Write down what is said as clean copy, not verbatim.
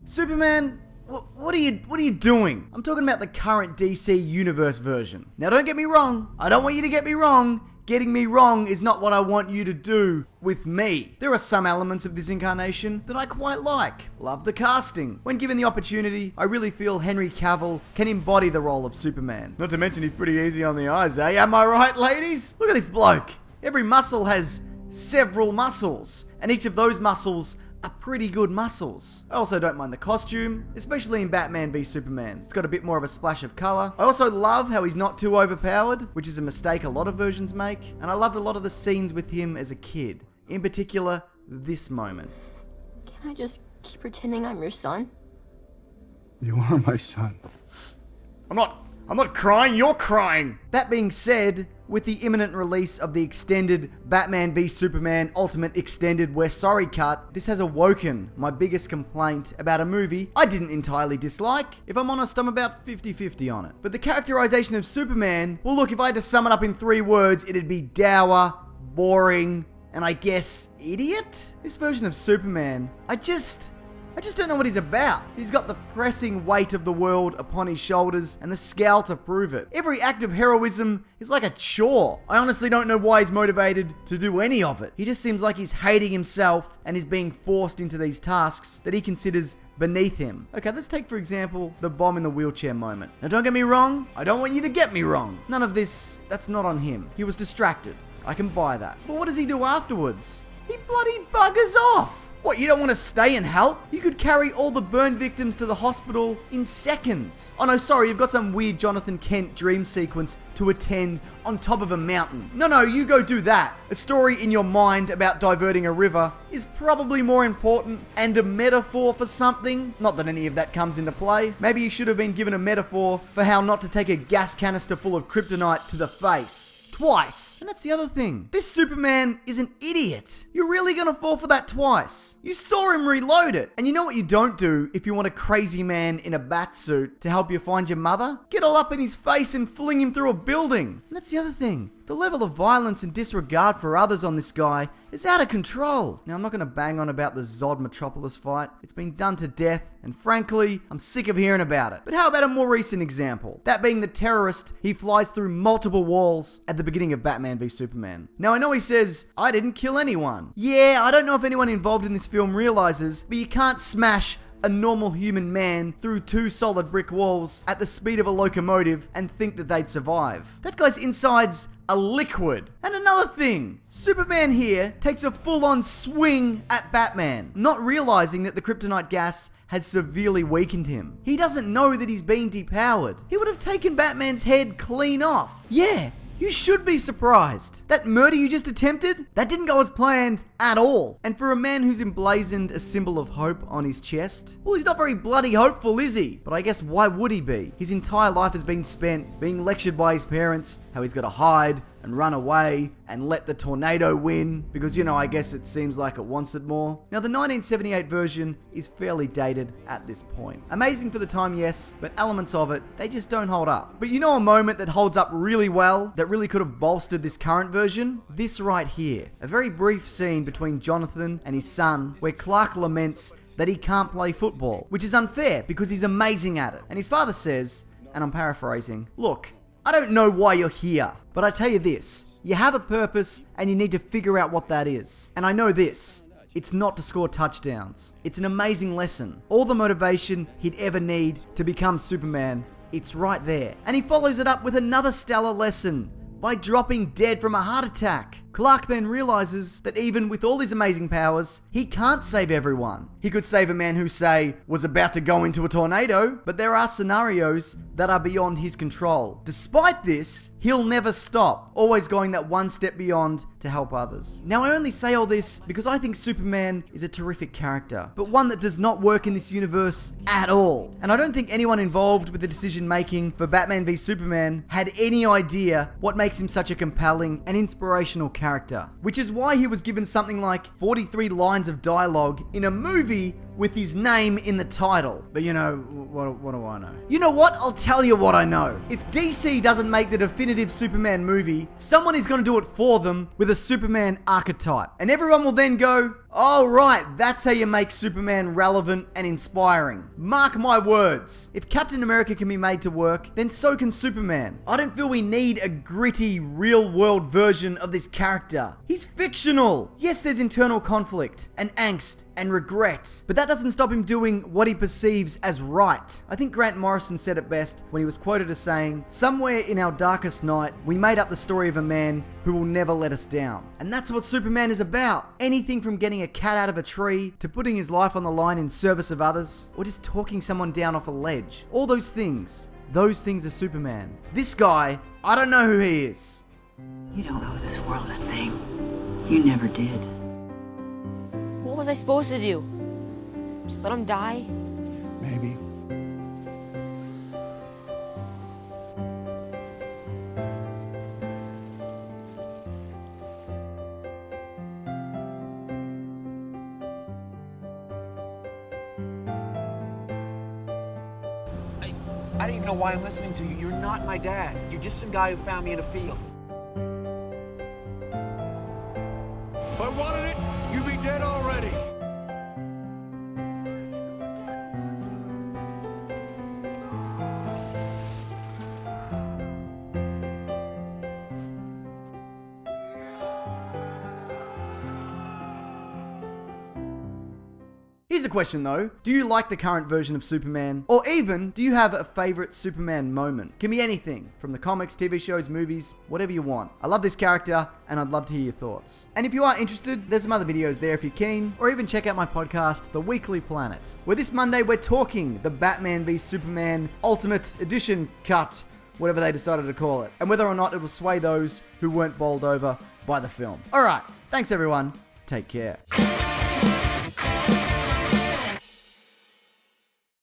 Superman, what are you doing? I'm talking about the current DC Universe version. Now don't get me wrong. I don't want you to get me wrong. Getting me wrong is not what I want you to do with me. There are some elements of this incarnation that I quite like. Love the casting. When given the opportunity, I really feel Henry Cavill can embody the role of Superman. Not to mention he's pretty easy on the eyes, eh? Am I right, ladies? Look at this bloke. Every muscle has several muscles, and each of those muscles are pretty good muscles. I also don't mind the costume, especially in Batman v Superman. It's got a bit more of a splash of colour. I also love how he's not too overpowered, which is a mistake a lot of versions make. And I loved a lot of the scenes with him as a kid. In particular, this moment. Can I just keep pretending I'm your son? You are my son. I'm not crying, you're crying! That being said, with the imminent release of the extended Batman v Superman Ultimate Extended We're Sorry cut, this has awoken my biggest complaint about a movie I didn't entirely dislike. If I'm honest, I'm about 50-50 on it. But the characterization of Superman, well look, if I had to sum it up in 3 words, it'd be dour, boring, and I guess idiot? This version of Superman, I just don't know what he's about. He's got the pressing weight of the world upon his shoulders and the scowl to prove it. Every act of heroism is like a chore. I honestly don't know why he's motivated to do any of it. He just seems like he's hating himself and is being forced into these tasks that he considers beneath him. Okay, let's take for example the bomb in the wheelchair moment. Now don't get me wrong, I don't want you to get me wrong. None of this, that's not on him. He was distracted. I can buy that. But what does he do afterwards? He bloody buggers off. What, you don't want to stay and help? You could carry all the burn victims to the hospital in seconds. Oh no, sorry, you've got some weird Jonathan Kent dream sequence to attend on top of a mountain. No, you go do that. A story in your mind about diverting a river is probably more important and a metaphor for something. Not that any of that comes into play. Maybe you should have been given a metaphor for how not to take a gas canister full of kryptonite to the face. Twice. And that's the other thing. This Superman is an idiot. You're really gonna fall for that twice. You saw him reload it. And you know what you don't do if you want a crazy man in a bat suit to help you find your mother? Get all up in his face and fling him through a building. And that's the other thing. The level of violence and disregard for others on this guy is out of control. Now, I'm not going to bang on about the Zod Metropolis fight. It's been done to death, and frankly, I'm sick of hearing about it. But how about a more recent example? That being the terrorist, he flies through multiple walls at the beginning of Batman v Superman. Now, I know he says, I didn't kill anyone. Yeah, I don't know if anyone involved in this film realizes, but you can't smash a normal human man through 2 solid brick walls at the speed of a locomotive and think that they'd survive. That guy's insides are liquid. And another thing, Superman here takes a full-on swing at Batman, not realizing that the kryptonite gas has severely weakened him. He doesn't know that he's been depowered. He would have taken Batman's head clean off. Yeah. You should be surprised. That murder you just attempted, that didn't go as planned at all. And for a man who's emblazoned a symbol of hope on his chest, well, he's not very bloody hopeful, is he? But I guess why would he be? His entire life has been spent being lectured by his parents, how he's got to hide and run away and let the tornado win because, you know, I guess it seems like it wants it more. Now, the 1978 version is fairly dated at this point. Amazing for the time, yes, but elements of it, they just don't hold up. But you know a moment that holds up really well, that really could have bolstered this current version? This right here. A very brief scene between Jonathan and his son where Clark laments that he can't play football, which is unfair because he's amazing at it. And his father says, and I'm paraphrasing, look, I don't know why you're here, but I tell you this, you have a purpose and you need to figure out what that is. And I know this, it's not to score touchdowns. It's an amazing lesson. All the motivation he'd ever need to become Superman, it's right there. And he follows it up with another stellar lesson by dropping dead from a heart attack. Clark then realizes that even with all his amazing powers, he can't save everyone. He could save a man who, say, was about to go into a tornado, but there are scenarios that are beyond his control. Despite this, he'll never stop, always going that one step beyond to help others. Now, I only say all this because I think Superman is a terrific character, but one that does not work in this universe at all. And I don't think anyone involved with the decision making for Batman v Superman had any idea what makes him such a compelling and inspirational character, which is why he was given something like 43 lines of dialogue in a movie with his name in the title. But you know, what do I know? You know what? I'll tell you what I know. If DC doesn't make the definitive Superman movie, someone is going to do it for them with a Superman archetype. And everyone will then go, Oh right, that's how you make Superman relevant and inspiring. Mark my words. If Captain America can be made to work, then so can Superman. I don't feel we need a gritty, real-world version of this character. He's fictional. Yes, there's internal conflict and angst and regret, but that doesn't stop him doing what he perceives as right. I think Grant Morrison said it best when he was quoted as saying, "Somewhere in our darkest night, we made up the story of a man who will never let us down." And that's what Superman is about. Anything from getting a cat out of a tree, to putting his life on the line in service of others, or just talking someone down off a ledge. All those things are Superman. This guy, I don't know who he is. You don't owe this world a thing. You never did. What was I supposed to do? Just let him die? Maybe. I don't even know why I'm listening to you. You're not my dad. You're just some guy who found me in a field. If I wanted it, you'd be dead already. Here's a question though. Do you like the current version of Superman? Or even, do you have a favorite Superman moment? Can be anything, from the comics, TV shows, movies, whatever you want. I love this character, and I'd love to hear your thoughts. And if you are interested, there's some other videos there if you're keen, or even check out my podcast, The Weekly Planet, where this Monday we're talking the Batman v Superman Ultimate Edition cut, whatever they decided to call it, and whether or not it will sway those who weren't bowled over by the film. Alright, thanks everyone, take care.